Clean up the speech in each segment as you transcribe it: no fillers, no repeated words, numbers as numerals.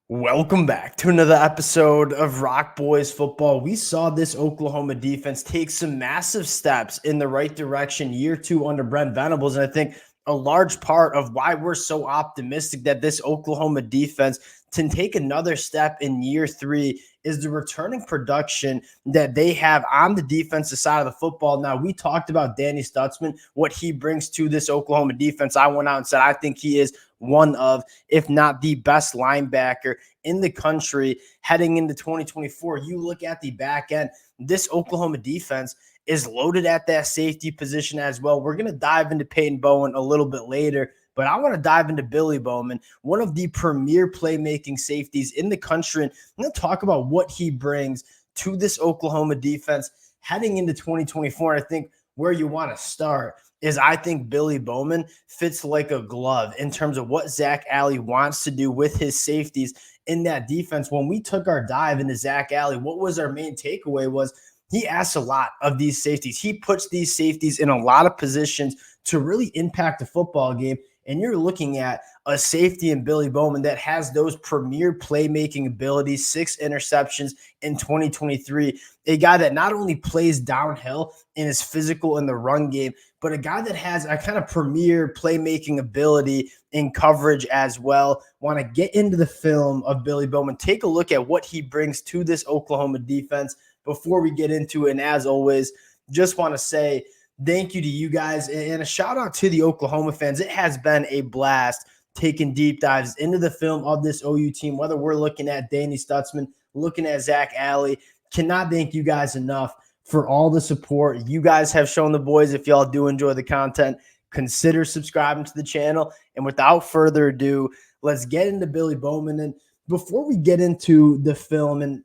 Welcome back to another episode of Rock Boys Football. We saw this Oklahoma defense take some massive steps in the right direction year two under Brent Venables. And I think a large part of why we're so optimistic that this Oklahoma defense can take another step in year three is the returning production that they have on the defensive side of the football. Now, we talked about Danny Stutzman, what he brings to this Oklahoma defense. I went out and said, I think he is one of, if not the best linebacker in the country heading into 2024. You look at the back end, this Oklahoma defense is loaded at that safety position as well. We're going to dive into Peyton Bowen a little bit later, but I want to dive into Billy Bowman, one of the premier playmaking safeties in the country. And I'm going to talk about what he brings to this Oklahoma defense heading into 2024. And I think where you want to start is I think Billy Bowman fits like a glove in terms of what Zac Alley wants to do with his safeties in that defense. When we took our dive into Zac Alley, what was our main takeaway was he asks a lot of these safeties. He puts these safeties in a lot of positions to really impact the football game. And you're looking at a safety in Billy Bowman that has those premier playmaking abilities, 6 interceptions in 2023. A guy that not only plays downhill and is physical in the run game, but a guy that has a kind of premier playmaking ability in coverage as well. Want to get into the film of Billy Bowman, take a look at what he brings to this Oklahoma defense before we get into it. And as always, just want to say thank you to you guys and a shout out to the Oklahoma fans. It has been a blast taking deep dives into the film of this OU team, whether we're looking at Danny Stutzman, looking at Zac Alley. Cannot thank you guys enough for all the support you guys have shown the boys. If y'all do enjoy the content, consider subscribing to the channel. And without further ado, let's get into Billy Bowman. And before we get into the film and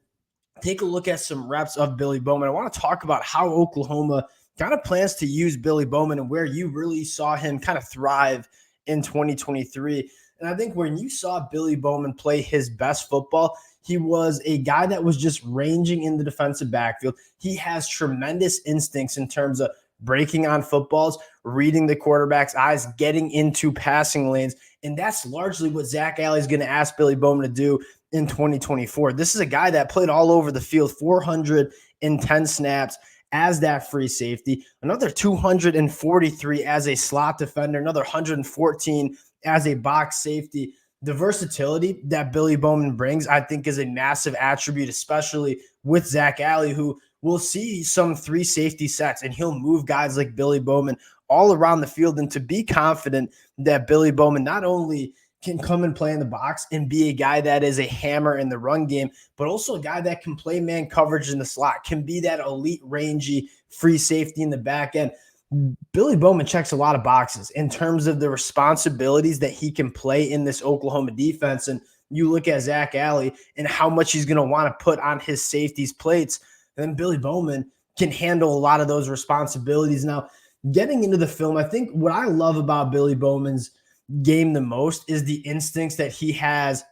take a look at some reps of Billy Bowman, I want to talk about how Oklahoma kind of plans to use Billy Bowman and where you really saw him kind of thrive in 2023. And I think when you saw Billy Bowman play his best football, he was a guy that was just ranging in the defensive backfield. He has tremendous instincts in terms of breaking on footballs, reading the quarterback's eyes, getting into passing lanes. And that's largely what Zac Alley is going to ask Billy Bowman to do in 2024. This is a guy that played all over the field, 410 snaps as that free safety, another 243 as a slot defender, another 114 as a box safety. The versatility that Billy Bowman brings, I think, is a massive attribute, especially with Zac Alley, who will see some 3 safety sets, and he'll move guys like Billy Bowman all around the field. And to be confident that Billy Bowman not only can come and play in the box and be a guy that is a hammer in the run game, but also a guy that can play man coverage in the slot, can be that elite rangy free safety in the back end. Billy Bowman checks a lot of boxes in terms of the responsibilities that he can play in this Oklahoma defense. And you look at Zac Alley and how much he's going to want to put on his safeties plates, and then Billy Bowman can handle a lot of those responsibilities. Now, getting into the film, I think what I love about Billy Bowman's game the most is the instincts that he has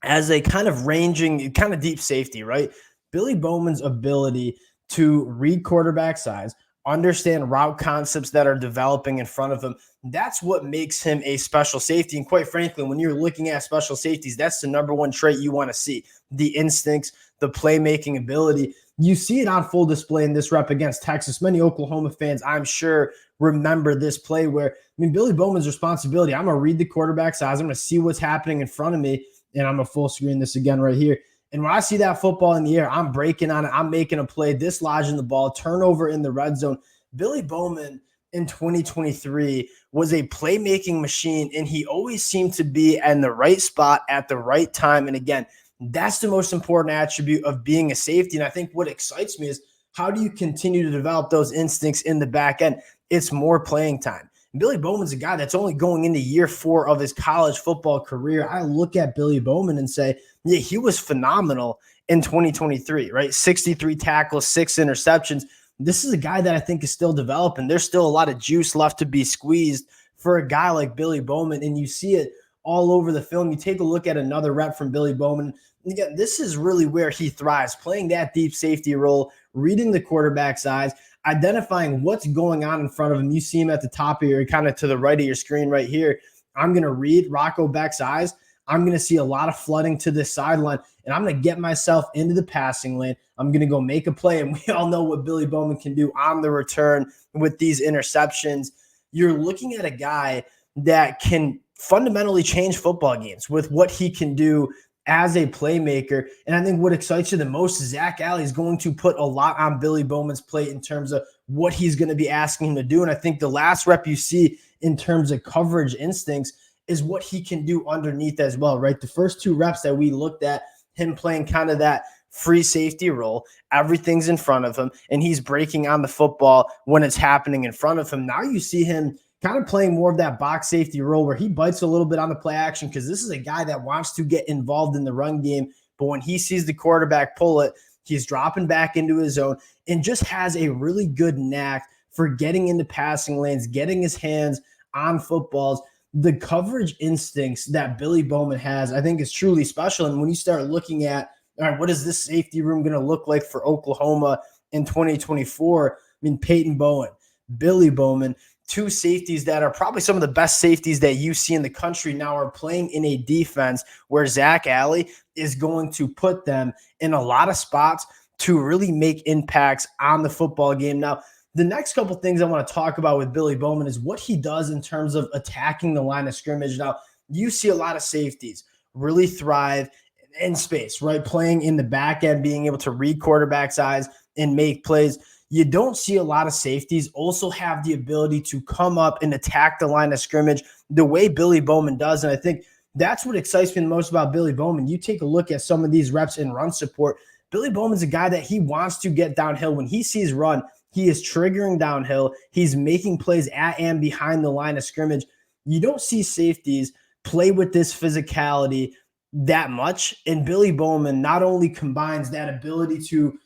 as a kind of ranging, kind of deep safety, right? Billy Bowman's ability to read quarterback size, understand route concepts that are developing in front of him. That's what makes him a special safety. And quite frankly, when you're looking at special safeties, that's the number one trait you want to see: the instincts, the playmaking ability. You see it on full display in this rep against Texas. Many Oklahoma fans, I'm sure, remember this play where, Billy Bowman's responsibility, I'm going to read the quarterback's eyes, I'm going to see what's happening in front of me, and I'm going to full screen this again right here. And when I see that football in the air, I'm breaking on it, I'm making a play, dislodging the ball, turnover in the red zone. Billy Bowman in 2023 was a playmaking machine, and he always seemed to be in the right spot at the right time. And again, that's the most important attribute of being a safety. And I think what excites me is, how do you continue to develop those instincts in the back end? It's more playing time. And Billy Bowman's a guy that's only going into year 4 of his college football career. I look at Billy Bowman and say, yeah, he was phenomenal in 2023, right? 63 tackles, 6 interceptions. This is a guy that I think is still developing. There's still a lot of juice left to be squeezed for a guy like Billy Bowman, and you see it all over the film. You take a look at another rep from Billy Bowman. Again, this is really where he thrives, playing that deep safety role, reading the quarterback's eyes, identifying what's going on in front of him. You see him at the top of your, kind of to the right of your screen right here. I'm going to read Rocco Beck's eyes. I'm going to see a lot of flooding to this sideline, and I'm going to get myself into the passing lane. I'm going to go make a play. And we all know what Billy Bowman can do on the return with these interceptions. You're looking at a guy that can fundamentally change football games with what he can do as a playmaker. And I think what excites you the most is Zac Alley is going to put a lot on Billy Bowman's plate in terms of what he's going to be asking him to do. And I think the last rep you see in terms of coverage instincts is what he can do underneath as well, right? The first 2 reps that we looked at, him playing kind of that free safety role, everything's in front of him, and he's breaking on the football when it's happening in front of him. Now you see him kind of playing more of that box safety role where he bites a little bit on the play action because this is a guy that wants to get involved in the run game. But when he sees the quarterback pull it, he's dropping back into his zone and just has a really good knack for getting into passing lanes, getting his hands on footballs. The coverage instincts that Billy Bowman has, I think, is truly special. And when you start looking at, all right, what is this safety room going to look like for Oklahoma in 2024? I mean, Peyton Bowen, Billy Bowman, 2 safeties that are probably some of the best safeties that you see in the country now are playing in a defense where Zac Alley is going to put them in a lot of spots to really make impacts on the football game. Now, the next couple things I want to talk about with Billy Bowman is what he does in terms of attacking the line of scrimmage. Now, you see a lot of safeties really thrive in space, right? Playing in the back end, being able to read quarterback's eyes and make plays. You don't see a lot of safeties also have the ability to come up and attack the line of scrimmage the way Billy Bowman does. And I think that's what excites me the most about Billy Bowman. You take a look at some of these reps in run support. Billy Bowman's a guy that he wants to get downhill. When he sees run, he is triggering downhill. He's making plays at and behind the line of scrimmage. You don't see safeties play with this physicality that much. And Billy Bowman not only combines that ability to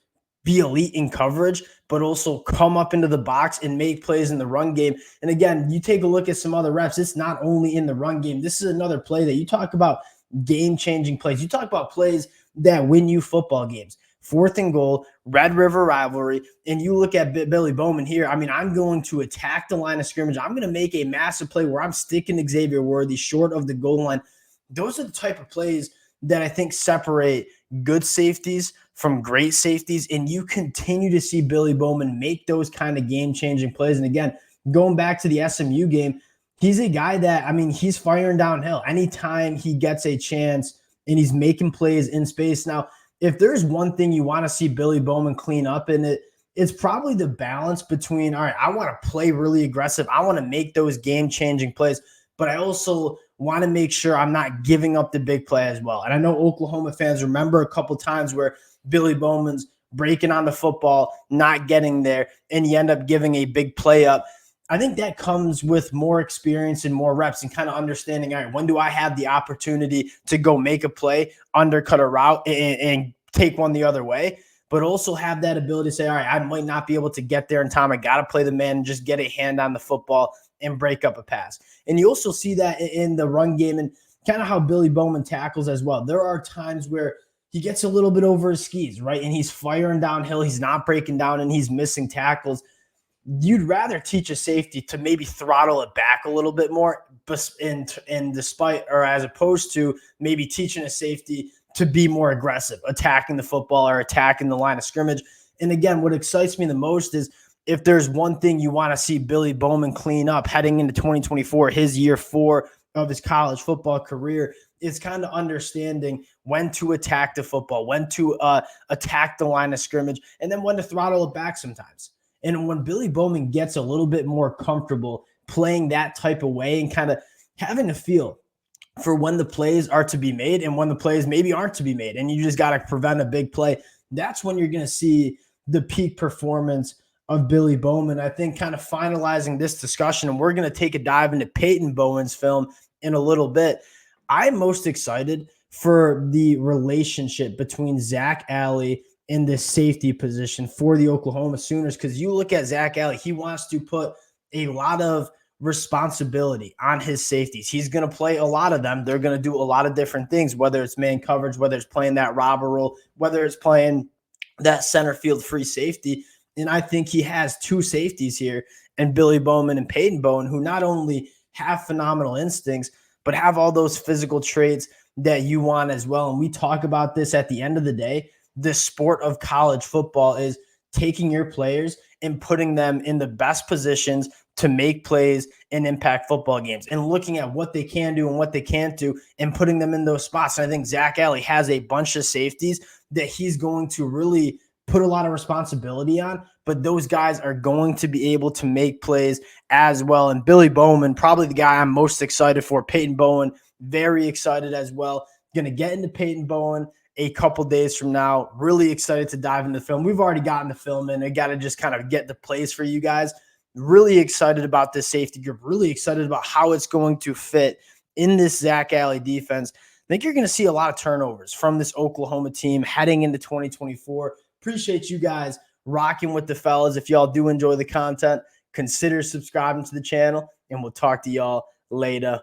be elite in coverage, but also come up into the box and make plays in the run game. And again, you take a look at some other reps. It's not only in the run game. This is another play that you talk about game-changing plays. You talk about plays that win you football games. 4th and goal, Red River rivalry, and you look at Billy Bowman here. I mean, I'm going to attack the line of scrimmage. I'm going to make a massive play where I'm sticking Xavier Worthy short of the goal line. Those are the type of plays that I think separate good safeties from great safeties, and you continue to see Billy Bowman make those kind of game-changing plays. And again, going back to the SMU game, he's a guy that, I mean, he's firing downhill anytime he gets a chance, and he's making plays in space. Now, if there's one thing you want to see Billy Bowman clean up in it, it's probably the balance between, all right, I want to play really aggressive. I want to make those game-changing plays, but I also want to make sure I'm not giving up the big play as well. And I know Oklahoma fans remember a couple times where Billy Bowman's breaking on the football, not getting there, and you end up giving a big play up. I think that comes with more experience and more reps and kind of understanding, all right, when do I have the opportunity to go make a play, undercut a route, and take one the other way, but also have that ability to say, all right, I might not be able to get there in time. I got to play the man and just get a hand on the football and break up a pass. And you also see that in the run game and kind of how Billy Bowman tackles as well. There are times where he gets a little bit over his skis, right? And he's firing downhill. He's not breaking down and he's missing tackles. You'd rather teach a safety to maybe throttle it back a little bit more, and despite, or as opposed to maybe teaching a safety to be more aggressive, attacking the football or attacking the line of scrimmage. And again, what excites me the most is if there's one thing you want to see Billy Bowman clean up heading into 2024, his year 4 of his college football career, is kind of understanding when to attack the football, when to attack the line of scrimmage, and then when to throttle it back sometimes. And when Billy Bowman gets a little bit more comfortable playing that type of way and kind of having a feel for when the plays are to be made and when the plays maybe aren't to be made, and you just got to prevent a big play, that's when you're going to see the peak performance of Billy Bowman. I think kind of finalizing this discussion, and we're going to take a dive into Peyton Bowen's film in a little bit. I'm most excited for the relationship between Zac Alley in this safety position for the Oklahoma Sooners, because you look at Zac Alley, he wants to put a lot of responsibility on his safeties. He's going to play a lot of them. They're going to do a lot of different things, whether it's man coverage, whether it's playing that robber role, whether it's playing that center field free safety. And I think he has 2 safeties here, and Billy Bowman and Peyton Bowen, who not only have phenomenal instincts, but have all those physical traits that you want as well. And we talk about this at the end of the day. The sport of college football is taking your players and putting them in the best positions to make plays and impact football games, and looking at what they can do and what they can't do and putting them in those spots. And I think Zac Alley has a bunch of safeties that he's going to really put a lot of responsibility on, but those guys are going to be able to make plays as well. And Billy Bowman, probably the guy I'm most excited for. Peyton Bowen, very excited as well. Going to get into Peyton Bowen a couple days from now. Really excited to dive into the film. We've already gotten the film in. I got to just kind of get the plays for you guys. Really excited about this safety group. Really excited about how it's going to fit in this Zac Alley defense. I think you're going to see a lot of turnovers from this Oklahoma team heading into 2024. Appreciate you guys rocking with the fellas. If y'all do enjoy the content, consider subscribing to the channel, and we'll talk to y'all later.